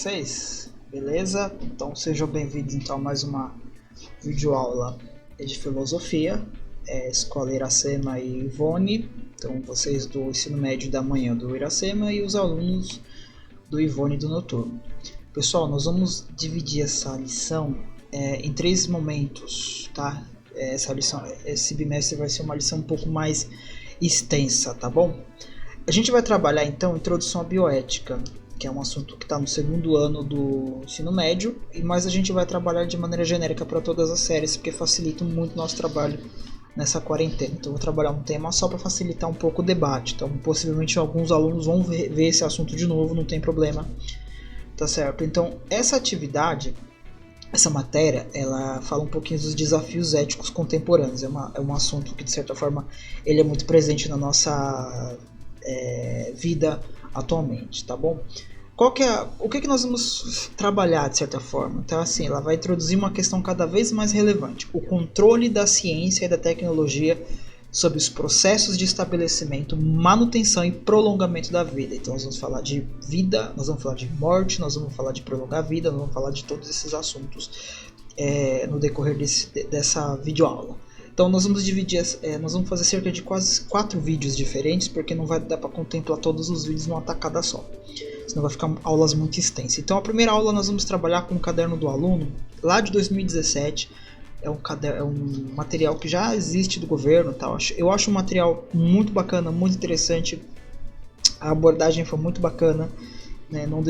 vocês? Beleza? Então sejam bem-vindos então a mais uma videoaula de filosofia, Escola Iracema e Ivone. Então vocês do ensino médio da manhã do Iracema e os alunos do Ivone do noturno. Pessoal, nós vamos dividir essa lição em três momentos, tá? Esse bimestre vai ser uma lição um pouco mais extensa, tá bom? A gente vai trabalhar então introdução à bioética, que é um assunto que está no segundo ano do ensino médio, mas a gente vai trabalhar de maneira genérica para todas as séries, porque facilita muito o nosso trabalho nessa quarentena. Então eu vou trabalhar um tema só para facilitar um pouco o debate. Então possivelmente alguns alunos vão ver esse assunto de novo, não tem problema, tá certo? Então essa atividade, essa matéria, ela fala um pouquinho dos desafios éticos contemporâneos. É um assunto que de certa forma ele é muito presente na nossa vida atualmente, tá bom? O que nós vamos trabalhar de certa forma? Então assim, ela vai introduzir uma questão cada vez mais relevante: o controle da ciência e da tecnologia sobre os processos de estabelecimento, manutenção e prolongamento da vida. Então nós vamos falar de vida, nós vamos falar de morte, nós vamos falar de prolongar a vida, nós vamos falar de todos esses assuntos no decorrer dessa videoaula. Então nós vamos dividir, nós vamos fazer cerca de quase 4 vídeos diferentes, porque não vai dar para contemplar todos os vídeos numa tacada só, senão vai ficar aulas muito extensas. Então a primeira aula nós vamos trabalhar com o caderno do aluno, lá de 2017, é um material que já existe do governo, tá? Eu acho um material muito bacana, muito interessante, a abordagem foi muito bacana, né? Não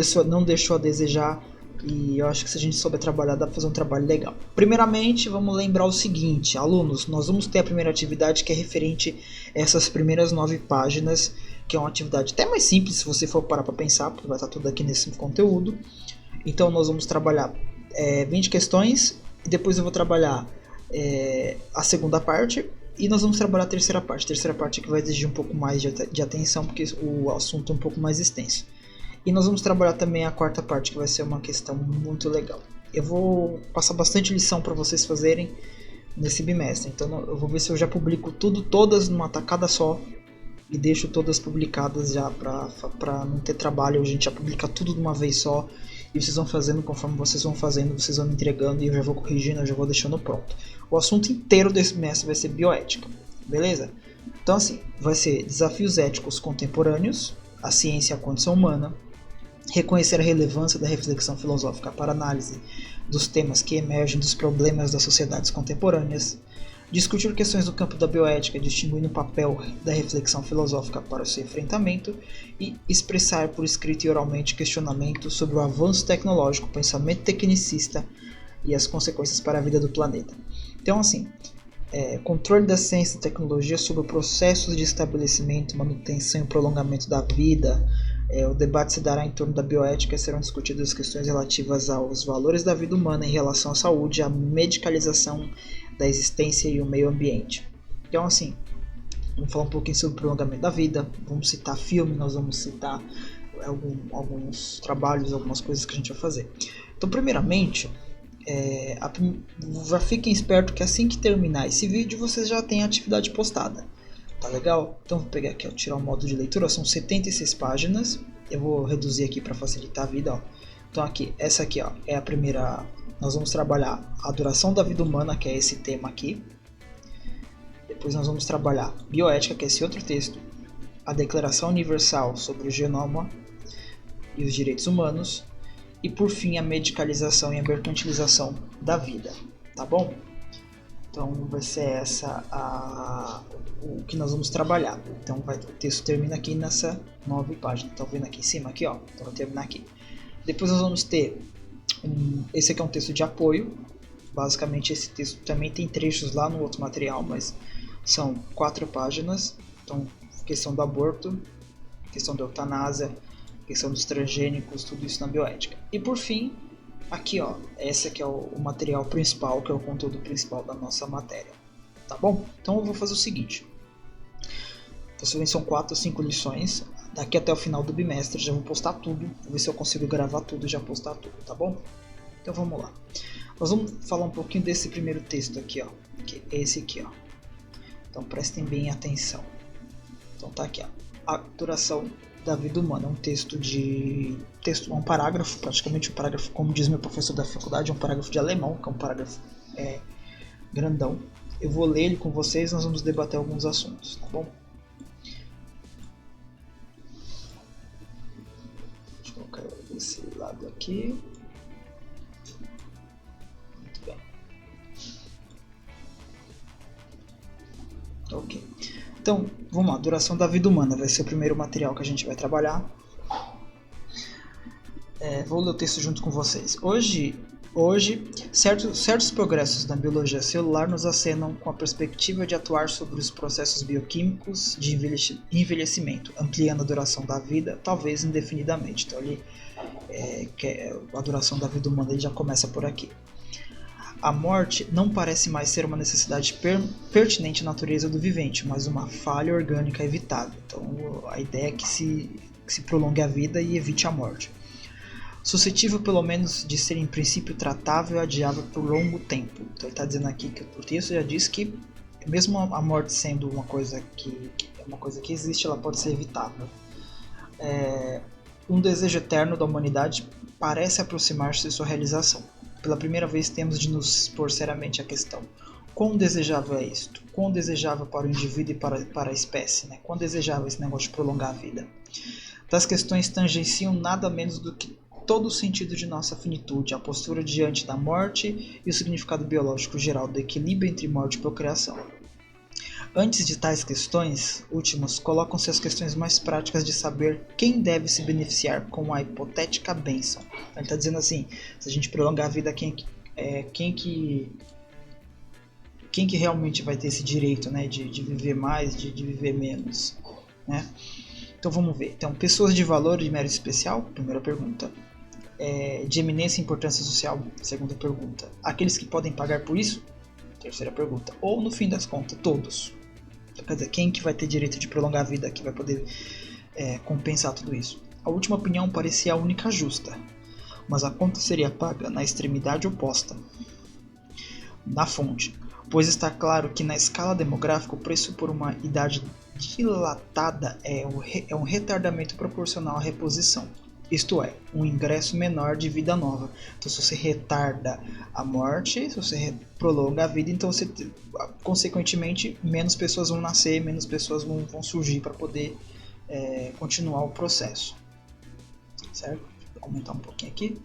deixou a desejar. E eu acho que se a gente souber trabalhar, dá para fazer um trabalho legal. Primeiramente, vamos lembrar o seguinte, alunos, nós vamos ter a primeira atividade que é referente a essas primeiras 9 páginas, que é uma atividade até mais simples, se você for parar para pensar, porque vai estar tudo aqui nesse conteúdo. Então nós vamos trabalhar 20 questões, e depois eu vou trabalhar a segunda parte, e nós vamos trabalhar a terceira parte. A terceira parte que vai exigir um pouco mais de atenção, porque o assunto é um pouco mais extenso. E nós vamos trabalhar também a quarta parte, que vai ser uma questão muito legal. Eu vou passar bastante lição para vocês fazerem nesse bimestre. Então eu vou ver se eu já publico todas numa tacada só. E deixo todas publicadas já para não ter trabalho. A gente já publica tudo de uma vez só. E vocês vão fazendo conforme vocês vão fazendo, vocês vão me entregando e eu já vou corrigindo, eu já vou deixando pronto. O assunto inteiro desse bimestre vai ser bioética, beleza? Então assim, vai ser desafios éticos contemporâneos, a ciência e a condição humana, reconhecer a relevância da reflexão filosófica para análise dos temas que emergem dos problemas das sociedades contemporâneas, discutir questões do campo da bioética, distinguindo o papel da reflexão filosófica para o seu enfrentamento e expressar por escrito e oralmente questionamentos sobre o avanço tecnológico, o pensamento tecnicista e as consequências para a vida do planeta. Então assim, controle da ciência e tecnologia sobre processos de estabelecimento, manutenção e prolongamento da vida. O debate se dará em torno da bioética e serão discutidas questões relativas aos valores da vida humana em relação à saúde, à medicalização da existência e o meio ambiente. Então assim, vamos falar um pouquinho sobre o prolongamento da vida, vamos citar filme, nós vamos citar alguns trabalhos, algumas coisas que a gente vai fazer. Então primeiramente, já fiquem espertos que assim que terminar esse vídeo, vocês já têm a atividade postada. Tá legal? Então vou pegar aqui, tirar o modo de leitura, são 76 páginas, eu vou reduzir aqui para facilitar a vida, ó. Então aqui, essa aqui, ó, é a primeira, nós vamos trabalhar a duração da vida humana, que é esse tema aqui. Depois nós vamos trabalhar bioética, que é esse outro texto, a Declaração Universal sobre o Genoma e os Direitos Humanos, e por fim a medicalização e a mercantilização da vida, tá bom? Então vai ser o que nós vamos trabalhar. Então o texto termina aqui nessa 9 páginas. Estão vendo aqui em cima? Aqui, ó. Então vai terminar aqui. Depois nós vamos ter esse aqui é um texto de apoio. Basicamente esse texto também tem trechos lá no outro material, mas são 4 páginas. Então questão do aborto, questão da eutanásia, questão dos transgênicos, tudo isso na bioética. E por fim, aqui, ó, esse aqui é o material principal, que é o conteúdo principal da nossa matéria, tá bom? Então eu vou fazer o seguinte, então, são 4 ou 5 lições, daqui até o final do bimestre já vou postar tudo, vou ver se eu consigo gravar tudo e já postar tudo, tá bom? Então vamos lá, nós vamos falar um pouquinho desse primeiro texto aqui, ó, que é esse aqui, ó. Então prestem bem atenção. Então tá aqui, ó, a duração da vida humana. É um é um parágrafo, praticamente um parágrafo, como diz meu professor da faculdade, é um parágrafo de alemão, que é um parágrafo grandão. Eu vou ler ele com vocês, nós vamos debater alguns assuntos, tá bom? Deixa eu colocar desse lado aqui. Muito bem. Ok. Então, vamos lá. Duração da vida humana vai ser o primeiro material que a gente vai trabalhar. Vou ler o texto junto com vocês. Hoje certos progressos na biologia celular nos acenam com a perspectiva de atuar sobre os processos bioquímicos de envelhecimento, ampliando a duração da vida, talvez indefinidamente. Então, a duração da vida humana ele já começa por aqui. A morte não parece mais ser uma necessidade pertinente à natureza do vivente, mas uma falha orgânica evitável. Então, a ideia é que se prolongue a vida e evite a morte. Suscetível, pelo menos, de ser em princípio tratável e adiável por longo tempo. Então, ele está dizendo aqui que o texto já diz que, mesmo a morte sendo uma coisa que existe, ela pode ser evitável. Um desejo eterno da humanidade parece aproximar-se de sua realização. Pela primeira vez temos de nos expor seriamente à questão. Quão desejável é isto? Quão desejável para o indivíduo e para a espécie? Né? Quão desejável esse negócio de prolongar a vida? Das questões tangenciam nada menos do que todo o sentido de nossa finitude, a postura diante da morte e o significado biológico geral do equilíbrio entre morte e procriação. Antes de tais questões últimas, colocam-se as questões mais práticas de saber quem deve se beneficiar com a hipotética bênção. Ele está dizendo assim, se a gente prolongar a vida, quem que realmente vai ter esse direito, né, de viver mais, de viver menos, né? Então vamos ver. Então, pessoas de valor e de mérito especial, primeira pergunta. De eminência e importância social, segunda pergunta. Aqueles que podem pagar por isso? Terceira pergunta. Ou, no fim das contas, todos. Quer dizer, quem que vai ter direito de prolongar a vida, que vai poder compensar tudo isso? A última opinião parecia a única justa, mas a conta seria paga na extremidade oposta, na fonte, pois está claro que na escala demográfica o preço por uma idade dilatada é um retardamento proporcional à reposição. Isto é, um ingresso menor de vida nova. Então, se você retarda a morte, se você prolonga a vida, então você, consequentemente, menos pessoas vão nascer, menos pessoas vão surgir para poder continuar o processo. Certo? Vou aumentar um pouquinho aqui.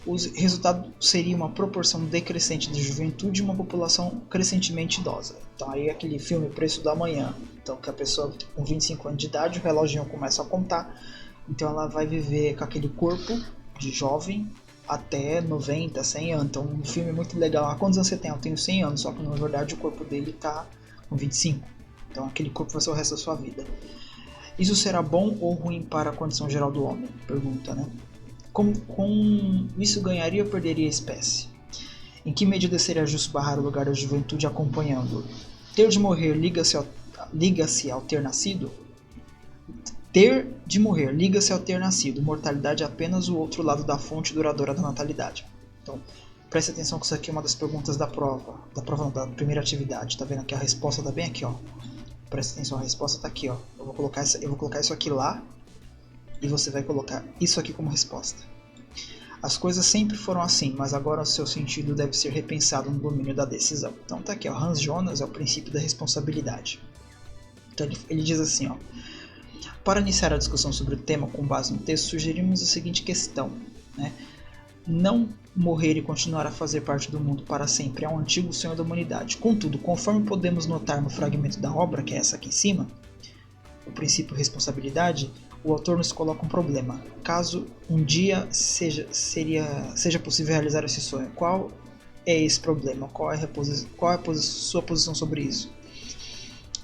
O resultado seria uma proporção decrescente de juventude e uma população crescentemente idosa. Então, aí aquele filme Preço do Amanhã. Então, que a pessoa com 25 anos de idade, o reloginho começa a contar. Então ela vai viver com aquele corpo de jovem até 90, 100 anos. Então um filme muito legal. Ah, quantos anos você tem? Eu tenho 100 anos, só que na verdade o corpo dele está com 25. Então aquele corpo vai ser o resto da sua vida. Isso será bom ou ruim para a condição geral do homem? Pergunta, né? Com isso ganharia ou perderia a espécie? Em que medida seria justo barrar o lugar da juventude acompanhando? Ter de morrer liga-se ao ter nascido? Ter de morrer liga-se ao ter nascido, mortalidade é apenas o outro lado da fonte duradoura da natalidade. Então, preste atenção que isso aqui é uma das perguntas da prova não, da primeira atividade. Tá vendo aqui? A resposta tá bem aqui, ó. Preste atenção, a resposta tá aqui, ó. Eu vou colocar isso aqui lá e você vai colocar isso aqui como resposta. As coisas sempre foram assim, mas agora o seu sentido deve ser repensado no domínio da decisão. Então tá aqui, ó. Hans Jonas é o princípio da responsabilidade. Então ele diz assim, ó. Para iniciar a discussão sobre o tema com base no texto, sugerimos a seguinte questão, né? Não morrer e continuar a fazer parte do mundo para sempre é um antigo sonho da humanidade. Contudo, conforme podemos notar no fragmento da obra, que é essa aqui em cima, o princípio responsabilidade, o autor nos coloca um problema. Caso um dia seja possível realizar esse sonho, qual é esse problema? Qual é a sua posição sobre isso?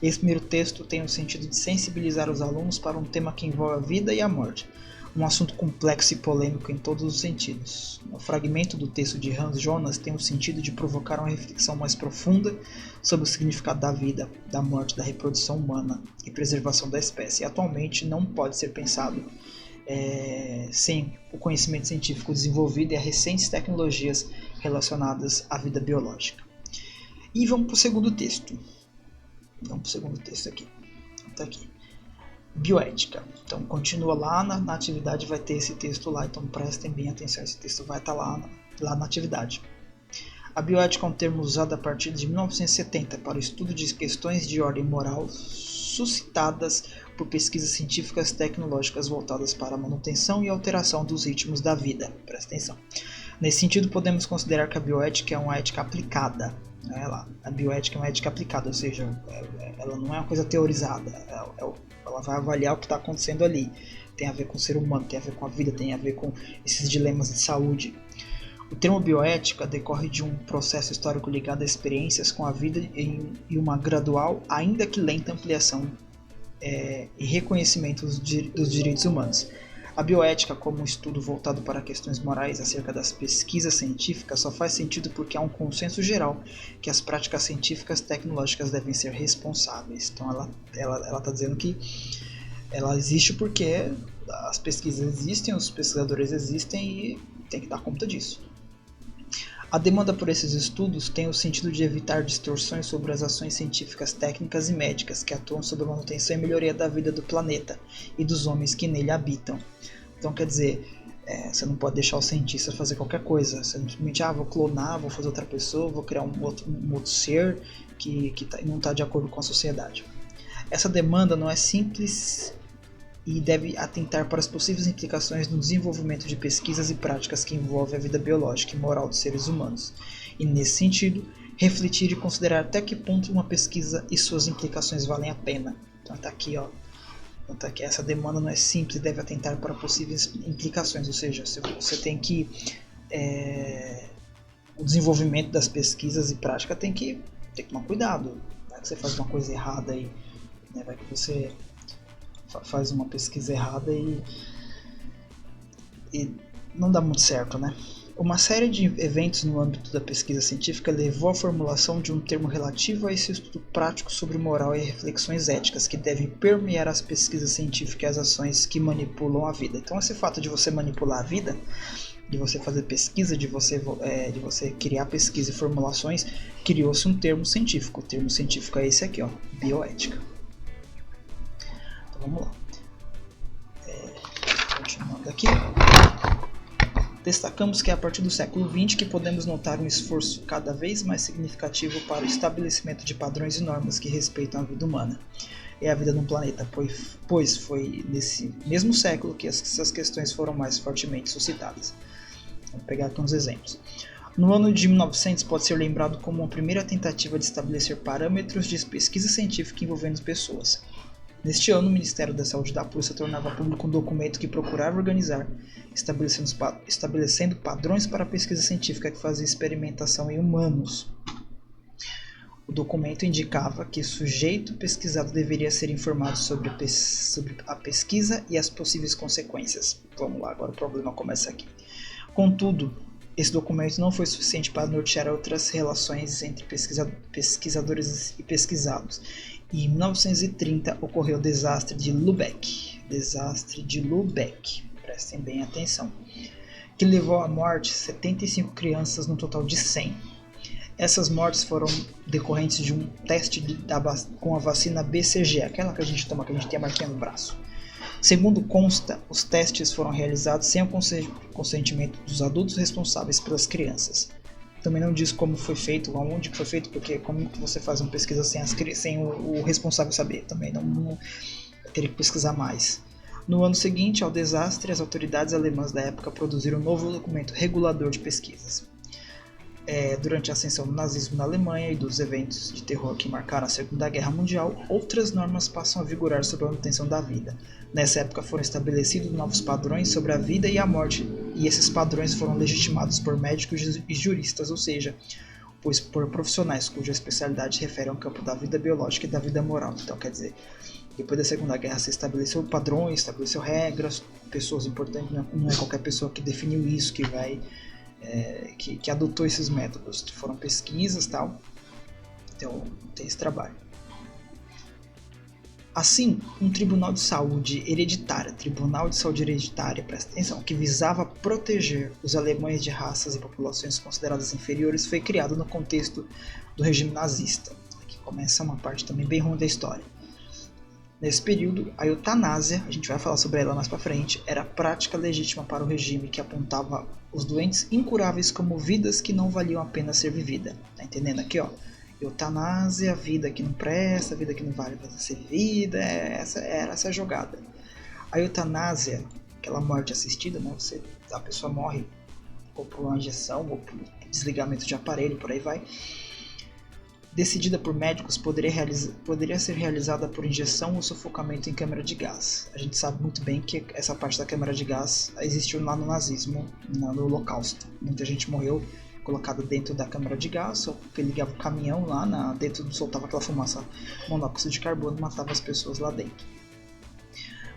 Esse primeiro texto tem o sentido de sensibilizar os alunos para um tema que envolve a vida e a morte, um assunto complexo e polêmico em todos os sentidos. O fragmento do texto de Hans Jonas tem o sentido de provocar uma reflexão mais profunda sobre o significado da vida, da morte, da reprodução humana e preservação da espécie. E atualmente não pode ser pensado sem o conhecimento científico desenvolvido e as recentes tecnologias relacionadas à vida biológica. E vamos para o segundo texto. Vamos para o segundo texto aqui. Tá aqui. Bioética. Então continua lá na atividade, vai ter esse texto lá, então prestem bem atenção, esse texto vai estar lá na atividade. A bioética é um termo usado a partir de 1970 para o estudo de questões de ordem moral suscitadas por pesquisas científicas tecnológicas voltadas para a manutenção e alteração dos ritmos da vida. Presta atenção. Nesse sentido, podemos considerar que a bioética é uma ética aplicada. A bioética é uma ética aplicada, ou seja, ela não é uma coisa teorizada, ela vai avaliar o que está acontecendo ali. Tem a ver com o ser humano, tem a ver com a vida, tem a ver com esses dilemas de saúde. O termo bioética decorre de um processo histórico ligado a experiências com a vida e uma gradual, ainda que lenta, ampliação e reconhecimento dos direitos humanos. A bioética, como um estudo voltado para questões morais acerca das pesquisas científicas, só faz sentido porque há um consenso geral que as práticas científicas tecnológicas devem ser responsáveis. Então ela está dizendo que ela existe porque as pesquisas existem, os pesquisadores existem e tem que dar conta disso. A demanda por esses estudos tem o sentido de evitar distorções sobre as ações científicas, técnicas e médicas que atuam sobre a manutenção e melhoria da vida do planeta e dos homens que nele habitam. Então, quer dizer, você não pode deixar o cientista fazer qualquer coisa. Você simplesmente, vou clonar, vou fazer outra pessoa, vou criar um outro ser que não está de acordo com a sociedade. Essa demanda não é simples e deve atentar para as possíveis implicações no desenvolvimento de pesquisas e práticas que envolvem a vida biológica e moral dos seres humanos. E, nesse sentido, refletir e considerar até que ponto uma pesquisa e suas implicações valem a pena. Então está aqui, essa demanda não é simples e deve atentar para possíveis implicações, ou seja, você tem que o desenvolvimento das pesquisas e práticas tem que tomar cuidado. Vai que você faz uma coisa errada aí, vai que você faz uma pesquisa errada e não dá muito certo, né? Uma série de eventos no âmbito da pesquisa científica levou à formulação de um termo relativo a esse estudo prático sobre moral e reflexões éticas que devem permear as pesquisas científicas e as ações que manipulam a vida. Então, esse fato de você manipular a vida, de você fazer pesquisa, de você criar pesquisa e formulações, criou-se um termo científico. O termo científico é esse aqui, bioética. Vamos lá. Continuando aqui. Destacamos que é a partir do século XX que podemos notar um esforço cada vez mais significativo para o estabelecimento de padrões e normas que respeitam a vida humana e a vida no planeta, pois foi nesse mesmo século que essas questões foram mais fortemente suscitadas. Vou pegar aqui uns exemplos. No ano de 1900 pode ser lembrado como uma primeira tentativa de estabelecer parâmetros de pesquisa científica envolvendo pessoas. Neste ano, o Ministério da Saúde da Prússia tornava público um documento que procurava organizar, estabelecendo padrões para a pesquisa científica que fazia experimentação em humanos. O documento indicava que o sujeito pesquisado deveria ser informado sobre a pesquisa e as possíveis consequências. Vamos lá, agora o problema começa aqui. Contudo, esse documento não foi suficiente para nortear outras relações entre pesquisadores e pesquisados. E em 1930 ocorreu o desastre de Lübeck. Prestem bem atenção. Que levou à morte 75 crianças no total de 100. Essas mortes foram decorrentes de um teste com a vacina BCG, aquela que a gente toma, que a gente tem a marquinha no braço. Segundo consta, os testes foram realizados sem o consentimento dos adultos responsáveis pelas crianças. Também não diz como foi feito, aonde foi feito, porque como que você faz uma pesquisa sem o responsável saber? Também não teria que pesquisar mais. No ano seguinte ao desastre, as autoridades alemãs da época produziram um novo documento regulador de pesquisas. Durante a ascensão do nazismo na Alemanha e dos eventos de terror que marcaram a Segunda Guerra Mundial, outras normas passam a vigorar sobre a manutenção da vida. Nessa época foram estabelecidos novos padrões sobre a vida e a morte, e esses padrões foram legitimados por médicos e juristas, ou seja, por profissionais cuja especialidade se refere ao campo da vida biológica e da vida moral. Então, quer dizer, depois da Segunda Guerra se estabeleceu padrões, estabeleceu regras, pessoas importantes, não é qualquer pessoa que definiu isso que vai... que adotou esses métodos, foram pesquisas e tal, então tem esse trabalho. Assim, um tribunal de saúde hereditária, presta atenção, que visava proteger os alemães de raças e populações consideradas inferiores, foi criado no contexto do regime nazista. Aqui começa uma parte também bem ruim da história. Nesse período, a eutanásia, a gente vai falar sobre ela mais para frente, era a prática legítima para o regime que apontava os doentes incuráveis como vidas que não valiam a pena ser vivida. Tá entendendo aqui, ó? Eutanásia, vida que não presta, vida que não vale para ser vivida, era essa jogada. A eutanásia, aquela morte assistida, né? A pessoa morre ou por uma injeção, ou por desligamento de aparelho, por aí vai, decidida por médicos, poderia ser realizada por injeção ou sufocamento em câmara de gás. A gente sabe muito bem que essa parte da câmara de gás existiu lá no nazismo, no Holocausto. Muita gente morreu colocada dentro da câmara de gás, só porque ligava o caminhão lá, dentro soltava aquela fumaça, monóxido de carbono, matava as pessoas lá dentro.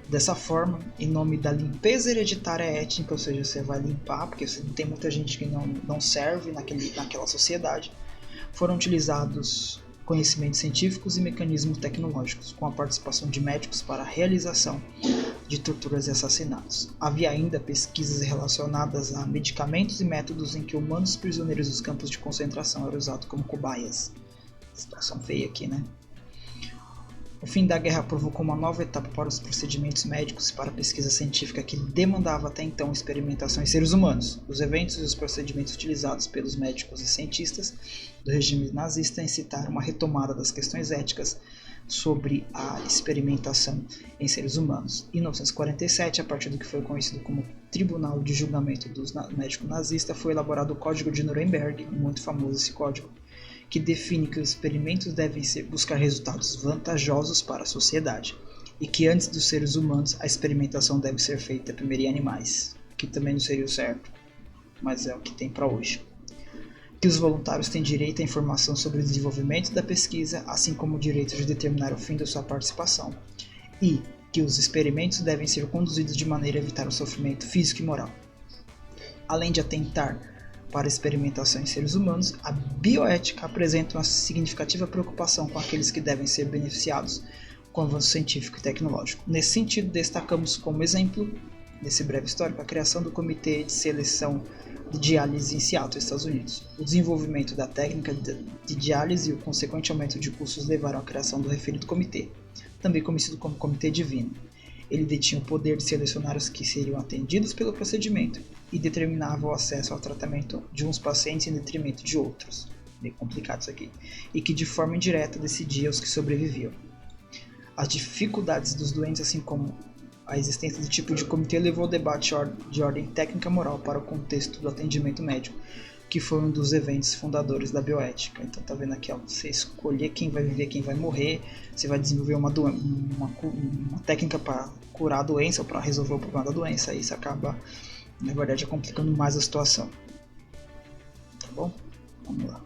Dessa forma, em nome da limpeza hereditária étnica, ou seja, você vai limpar, porque tem muita gente que não serve naquela sociedade, foram utilizados conhecimentos científicos e mecanismos tecnológicos, com a participação de médicos para a realização de torturas e assassinatos. Havia ainda pesquisas relacionadas a medicamentos e métodos em que humanos prisioneiros dos campos de concentração eram usados como cobaias. Situação feia aqui, né? O fim da guerra provocou uma nova etapa para os procedimentos médicos e para a pesquisa científica que demandava até então experimentação em seres humanos. Os eventos e os procedimentos utilizados pelos médicos e cientistas do regime nazista incitaram uma retomada das questões éticas sobre a experimentação em seres humanos. Em 1947, a partir do que foi conhecido como Tribunal de Julgamento dos Médicos Nazistas, foi elaborado o Código de Nuremberg, muito famoso esse código, que define que os experimentos devem buscar resultados vantajosos para a sociedade e que antes dos seres humanos a experimentação deve ser feita primeiro em animais, que também não seria o certo, mas é o que tem para hoje. Que os voluntários têm direito à informação sobre o desenvolvimento da pesquisa, assim como o direito de determinar o fim da sua participação, e que os experimentos devem ser conduzidos de maneira a evitar o sofrimento físico e moral. Além de atentar para a experimentação em seres humanos, a bioética apresenta uma significativa preocupação com aqueles que devem ser beneficiados com o avanço científico e tecnológico. Nesse sentido, destacamos como exemplo, nesse breve histórico, a criação do Comitê de Seleção de Diálise em Seattle, Estados Unidos. O desenvolvimento da técnica de diálise e o consequente aumento de custos levaram à criação do referido comitê, também conhecido como Comitê Divino. Ele detinha o poder de selecionar os que seriam atendidos pelo procedimento e determinava o acesso ao tratamento de uns pacientes em detrimento de outros. Meio complicado isso aqui. E que de forma indireta decidia os que sobreviviam. As dificuldades dos doentes, assim como a existência do tipo de comitê, levou ao debate de ordem técnica moral para o contexto do atendimento médico, que foi um dos eventos fundadores da bioética. Então tá vendo aqui, ó, você escolher quem vai viver, quem vai morrer, você vai desenvolver uma técnica para curar a doença ou para resolver o problema da doença, e isso acaba, na verdade, complicando mais a situação. Tá bom? Vamos lá.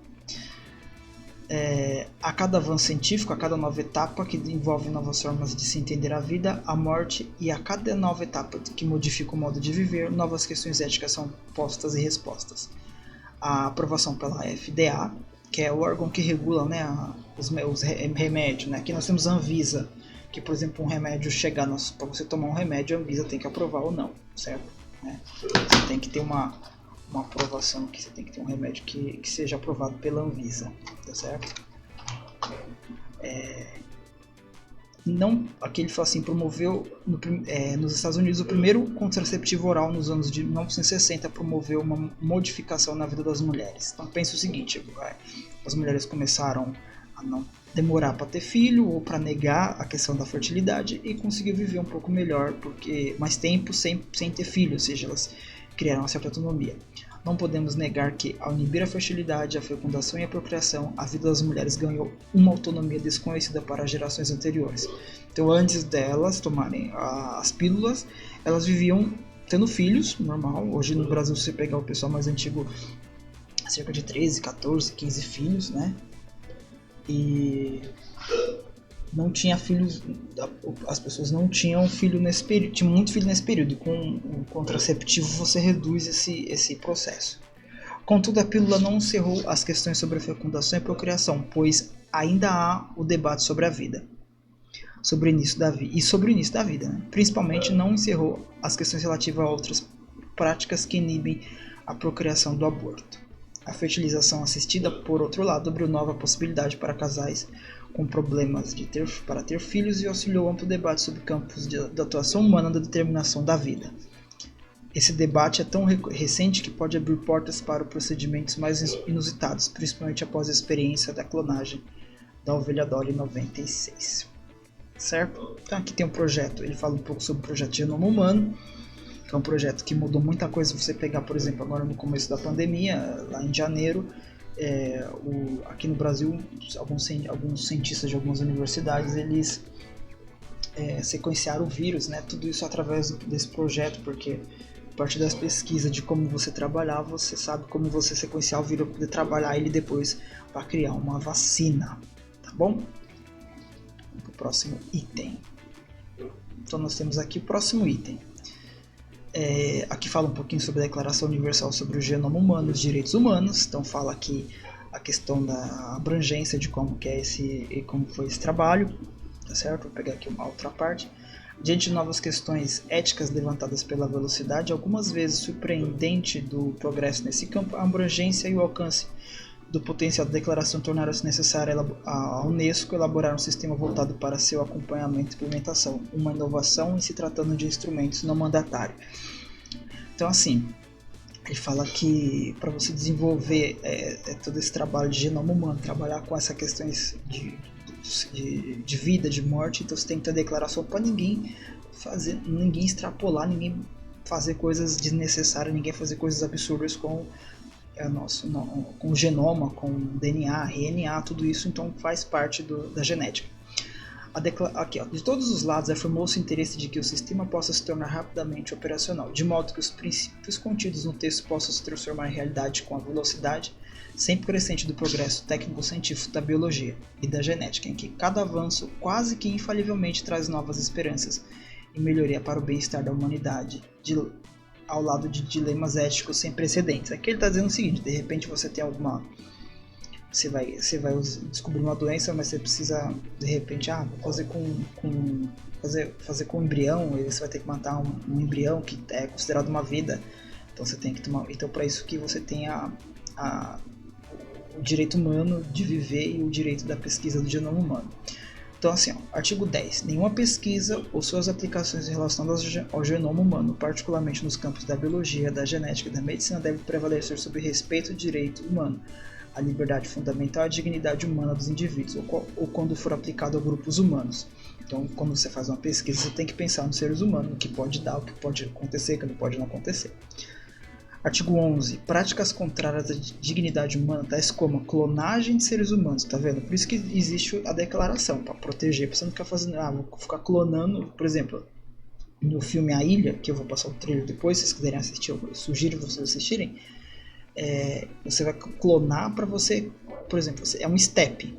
A cada avanço científico, a cada nova etapa que envolve novas formas de se entender a vida, a morte, e a cada nova etapa que modifica o modo de viver, novas questões éticas são postas e respostas. A aprovação pela FDA, que é o órgão que regula, né, os remédios, né? Aqui nós temos a Anvisa, que, por exemplo, um remédio chegar, para você tomar um remédio, a Anvisa tem que aprovar ou não, certo? Você tem que ter uma aprovação, que você tem que ter um remédio que seja aprovado pela Anvisa, tá certo? Aqui ele fala assim, promoveu nos Estados Unidos o primeiro contraceptivo oral nos anos de 1960, promoveu uma modificação na vida das mulheres. Então pensa o seguinte, as mulheres começaram a não demorar para ter filho ou para negar a questão da fertilidade e conseguiu viver um pouco melhor, porque mais tempo sem ter filho, ou seja, elas criaram uma certa autonomia. Não podemos negar que, ao inibir a fertilidade, a fecundação e a procriação, a vida das mulheres ganhou uma autonomia desconhecida para as gerações anteriores. Então, antes delas tomarem as pílulas, elas viviam tendo filhos, normal. Hoje no Brasil, se você pegar o pessoal mais antigo, cerca de 13, 14, 15 filhos, né? E não tinha filhos, as pessoas não tinham filho nesse período, tinha muito filho nesse período, e com o contraceptivo você reduz esse processo. Contudo, a pílula não encerrou as questões sobre a fecundação e procriação, pois ainda há o debate sobre a vida, sobre o início da vida, né? Principalmente não encerrou as questões relativas a outras práticas que inibem a procriação do aborto. A fertilização assistida, por outro lado, abriu nova possibilidade para casais com problemas para ter filhos e auxiliou amplo debate sobre campos da atuação humana da determinação da vida. Esse debate é tão recente que pode abrir portas para procedimentos mais inusitados, principalmente após a experiência da clonagem da ovelha Dolly 96. Certo? Então aqui tem um projeto, ele fala um pouco sobre o projeto Genoma Humano, que é um projeto que mudou muita coisa. Se você pegar, por exemplo, agora no começo da pandemia, lá em janeiro, aqui no Brasil, alguns cientistas de algumas universidades, eles sequenciaram o vírus, né? Tudo isso através desse projeto, porque a partir das pesquisas de como você trabalhar, você sabe como você sequenciar o vírus para poder trabalhar ele depois para criar uma vacina, tá bom? Vamos para o próximo item. Então nós temos aqui o próximo item. Aqui fala um pouquinho sobre a Declaração Universal sobre o Genoma Humano e os Direitos Humanos. Então fala aqui a questão da abrangência de como foi esse trabalho, tá certo? Vou pegar aqui uma outra parte. Diante de novas questões éticas levantadas pela velocidade, algumas vezes surpreendente do progresso nesse campo, a abrangência e o alcance do potencial da declaração tornaram-se necessária a Unesco elaborar um sistema voltado para seu acompanhamento e implementação, uma inovação em se tratando de instrumentos não mandatários. Então, assim, ele fala que para você desenvolver todo esse trabalho de genoma humano, trabalhar com essas questões de vida, de morte, então você tem que ter a declaração para ninguém extrapolar, ninguém fazer coisas desnecessárias, ninguém fazer coisas absurdas com o genoma, com DNA, RNA, tudo isso então faz parte da genética. Aqui, de todos os lados afirmou-se o interesse de que o sistema possa se tornar rapidamente operacional, de modo que os princípios contidos no texto possam se transformar em realidade com a velocidade sempre crescente do progresso técnico-científico da biologia e da genética, em que cada avanço quase que infalivelmente traz novas esperanças e melhoria para o bem-estar da humanidade, ao lado de dilemas éticos sem precedentes. Aqui ele está dizendo o seguinte: de repente você tem você vai descobrir uma doença, mas você precisa de repente fazer com um embrião, e você vai ter que matar um embrião que é considerado uma vida. Então você tem que para isso que você tem o direito humano de viver e o direito da pesquisa do genoma humano. Então assim, artigo 10. Nenhuma pesquisa ou suas aplicações relacionadas ao genoma humano, particularmente nos campos da biologia, da genética e da medicina, deve prevalecer sobre respeito ao direito humano, a liberdade fundamental e a dignidade humana dos indivíduos, ou quando for aplicado a grupos humanos. Então, quando você faz uma pesquisa, você tem que pensar nos seres humanos, o que pode dar, o que pode acontecer, o que não pode não acontecer. Artigo 11. Práticas contrárias à dignidade humana, tais como a clonagem de seres humanos, tá vendo? Por isso que existe a declaração, para proteger, para você não ficar fazendo, vou ficar clonando, por exemplo, no filme A Ilha, que eu vou passar o trailer depois, se vocês quiserem assistir, eu sugiro vocês assistirem, você vai clonar para você, por exemplo, é um step.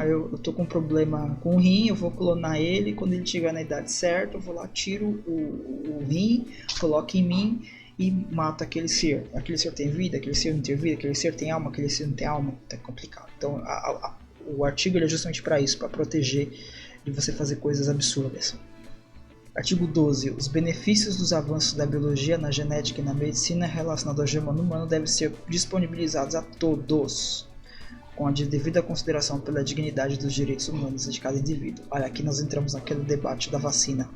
Eu tô com um problema com o rim, eu vou clonar ele, quando ele chegar na idade certa, eu vou lá, tiro o rim, coloco em mim e mato aquele ser. Aquele ser tem vida, aquele ser não tem vida, aquele ser tem alma, aquele ser não tem alma. Tá complicado. Então o artigo é justamente para isso, para proteger de você fazer coisas absurdas. Artigo 12. Os benefícios dos avanços da biologia, na genética e na medicina relacionados ao genoma humano devem ser disponibilizados a todos, com a devida consideração pela dignidade dos direitos humanos de cada indivíduo. Olha, aqui nós entramos naquele debate da vacina.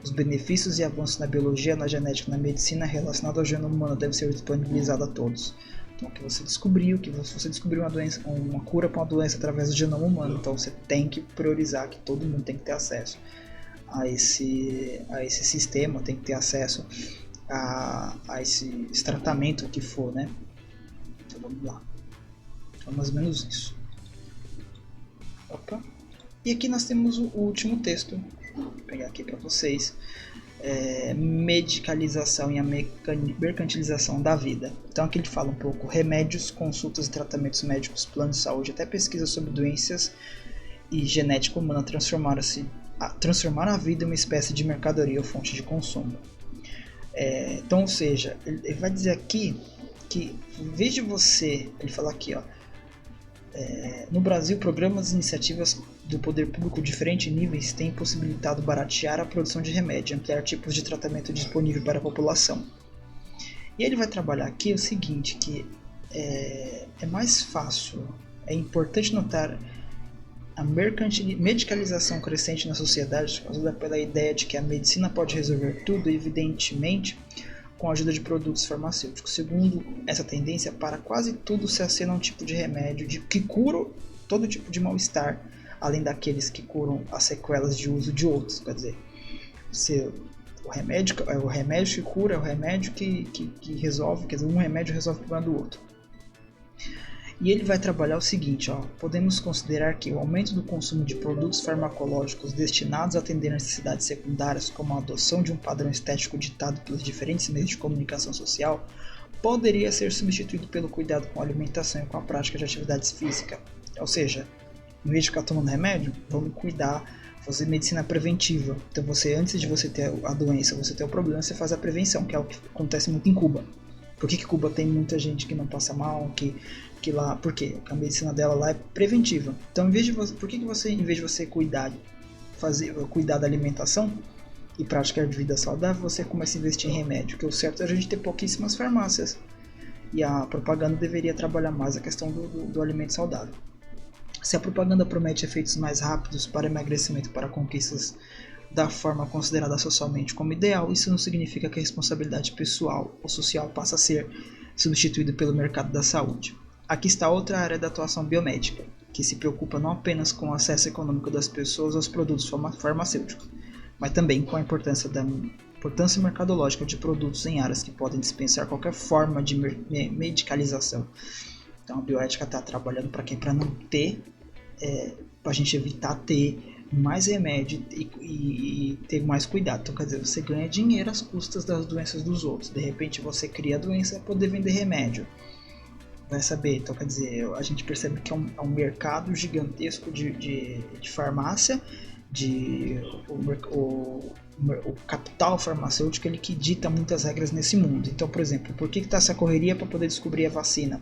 Os benefícios e avanços na biologia, na genética e na medicina relacionados ao genoma humano devem ser disponibilizados a todos. Então, que você descobriu, você descobriu uma cura para uma doença através do genoma humano, então você tem que priorizar que todo mundo tem que ter acesso a esse sistema, tem que ter acesso a esse tratamento que for, né? Então vamos lá. Então, mais ou menos isso. Opa. E aqui nós temos o último texto. Vou pegar aqui para vocês. Medicalização e a mercantilização da vida. Então aqui ele fala um pouco remédios, consultas e tratamentos médicos, plano de saúde, até pesquisa sobre doenças e genética humana transformar a vida em uma espécie de mercadoria ou fonte de consumo. Então, ou seja, ele vai dizer aqui que em vez de você, ele fala aqui, no Brasil, programas e iniciativas do poder público de diferentes níveis têm possibilitado baratear a produção de remédio, ampliar tipos de tratamento disponível para a população. E ele vai trabalhar aqui o seguinte, que é mais fácil. É importante notar a medicalização crescente na sociedade, causada pela ideia de que a medicina pode resolver tudo, evidentemente, com a ajuda de produtos farmacêuticos. Segundo essa tendência, para quase tudo se acena um tipo de remédio que cura todo tipo de mal-estar, além daqueles que curam as sequelas de uso de outros. Quer dizer, o remédio que cura, é o remédio que resolve, quer dizer, um remédio resolve o problema do outro. E ele vai trabalhar o seguinte, podemos considerar que o aumento do consumo de produtos farmacológicos destinados a atender necessidades secundárias, como a adoção de um padrão estético ditado pelos diferentes meios de comunicação social, poderia ser substituído pelo cuidado com a alimentação e com a prática de atividades físicas. Ou seja, em vez de ficar tomando remédio, vamos cuidar, fazer medicina preventiva. Então antes de você ter a doença, você ter o problema, você faz a prevenção, que é o que acontece muito em Cuba. Por que Cuba tem muita gente que não passa mal, que lá, por quê? Porque a medicina dela lá é preventiva. Então, por que você, em vez de você cuidar da alimentação e prática de vida saudável, você começa a investir em remédio? Porque o certo é a gente ter pouquíssimas farmácias. E a propaganda deveria trabalhar mais a questão do alimento saudável. Se a propaganda promete efeitos mais rápidos para emagrecimento, para conquistas da forma considerada socialmente como ideal, isso não significa que a responsabilidade pessoal ou social passa a ser substituída pelo mercado da saúde. Aqui está outra área da atuação biomédica, que se preocupa não apenas com o acesso econômico das pessoas aos produtos farmacêuticos, mas também com a importância mercadológica de produtos em áreas que podem dispensar qualquer forma de medicalização. Então a bioética está trabalhando para quê? Para não ter, para a gente evitar ter mais remédio e ter mais cuidado. Então, quer dizer, você ganha dinheiro às custas das doenças dos outros. De repente você cria a doença para poder vender remédio. Vai saber. Então, quer dizer, a gente percebe que é um mercado gigantesco de farmácia, o capital farmacêutico, ele que dita muitas regras nesse mundo. Então, por exemplo, por que está essa correria para poder descobrir a vacina?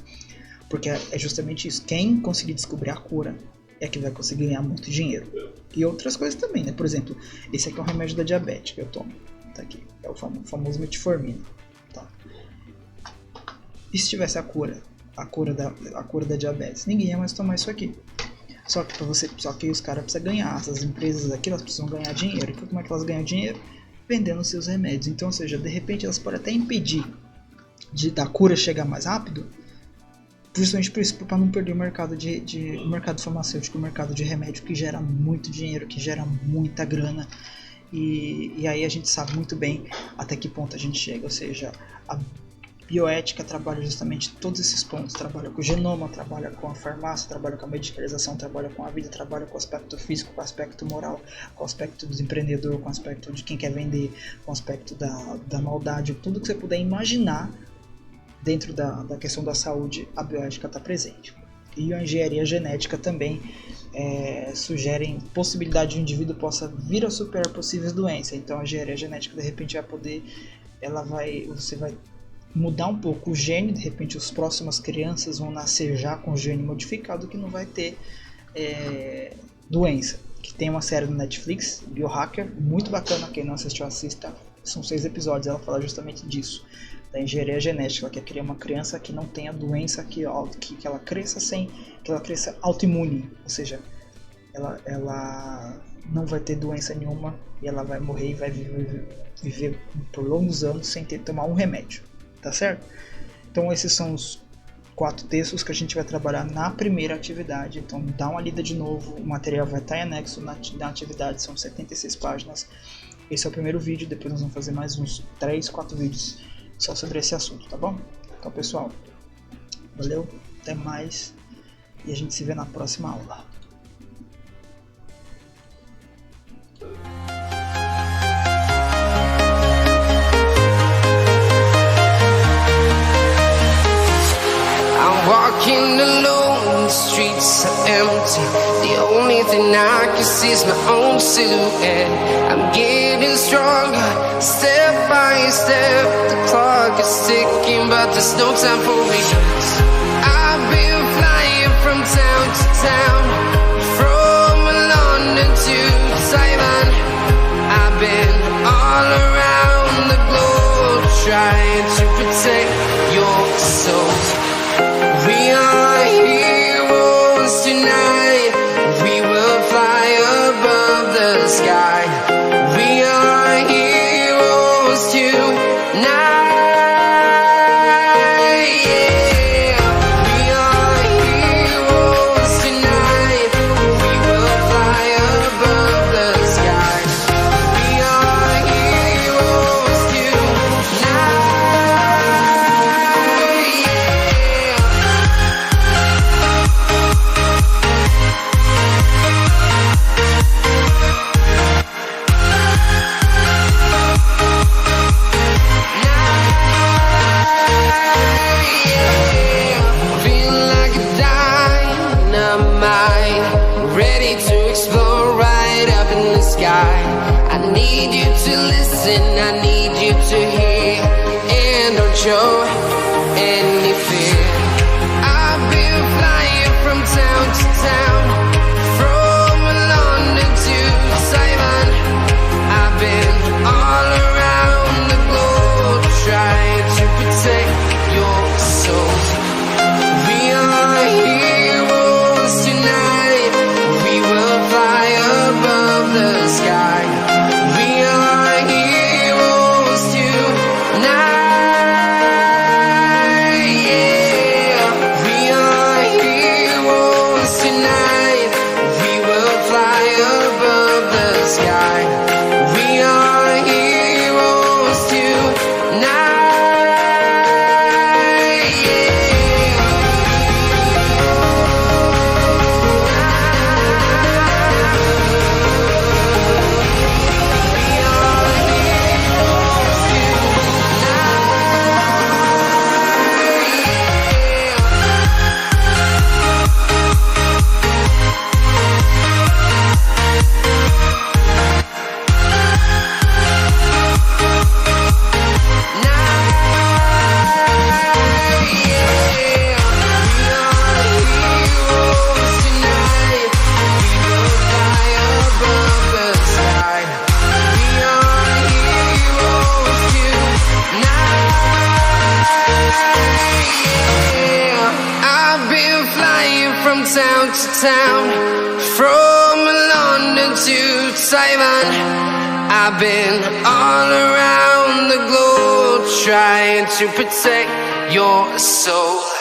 Porque é justamente isso. Quem conseguir descobrir a cura é que vai conseguir ganhar muito dinheiro. E outras coisas também, né? Por exemplo, esse aqui é um remédio da diabetes que eu tomo. Tá aqui. É o famoso metformina. Tá. E se tivesse a cura da diabetes? Ninguém ia mais tomar isso aqui. Só que os caras precisam ganhar. Essas empresas aqui, elas precisam ganhar dinheiro. E como é que elas ganham dinheiro? Vendendo seus remédios. Então, ou seja, de repente elas podem até impedir da cura chegar mais rápido, justamente por isso, para não perder o mercado o mercado farmacêutico, o mercado de remédio, que gera muito dinheiro, que gera muita grana. E aí a gente sabe muito bem até que ponto a gente chega. Ou seja, a bioética trabalha justamente todos esses pontos. Trabalha com o genoma, trabalha com a farmácia, trabalha com a medicalização, trabalha com a vida, trabalha com o aspecto físico, com o aspecto moral, com o aspecto do empreendedor, com o aspecto de quem quer vender, com o aspecto da maldade. Tudo que você puder imaginar dentro da questão da saúde, a bioética está presente. E a engenharia genética também sugerem possibilidade de um indivíduo possa vir a superar possíveis doenças. Então a engenharia genética de repente vai poder, você vai mudar um pouco o gene, de repente as próximas crianças vão nascer já com o gene modificado, que não vai ter doença. Que tem uma série no Netflix, Biohacker, muito bacana, quem não assistiu assista, são 6 episódios, ela fala justamente disso. Da engenharia genética, ela quer criar uma criança que não tenha doença, que ela cresça autoimune, ou seja, ela não vai ter doença nenhuma e ela vai morrer e vai viver por longos anos sem ter que tomar um remédio, tá certo? Então esses são os 4 textos que a gente vai trabalhar na primeira atividade. Então dá uma lida de novo, o material vai estar em anexo na atividade, são 76 páginas. Esse é o primeiro vídeo, depois nós vamos fazer mais uns 3, 4 vídeos só sobre esse assunto, tá bom? Então, pessoal, valeu, até mais e a gente se vê na próxima aula. I'm walking alone, the streets are empty. The only thing I can see is my own silhouette. I'm getting stronger, step by step. The clock is ticking, but there's no time for me. I've been flying from town to town, from London to Taiwan. I've been all around the globe, trying to protect your soul. explore right up in the sky. I need you to listen, I need you to hear, and don't show any fear. I've been flying from town to town, from London to Taiwan. I've been all around the globe trying to protect your soul. We are heroes tonight, we will fly above the sky. We are heroes tonight, yeah. We are heroes tonight, we will fly above the sky. We are heroes tonight, yeah. I've been flying from town to town, from London to Taiwan. I've been all around the globe trying to protect your soul.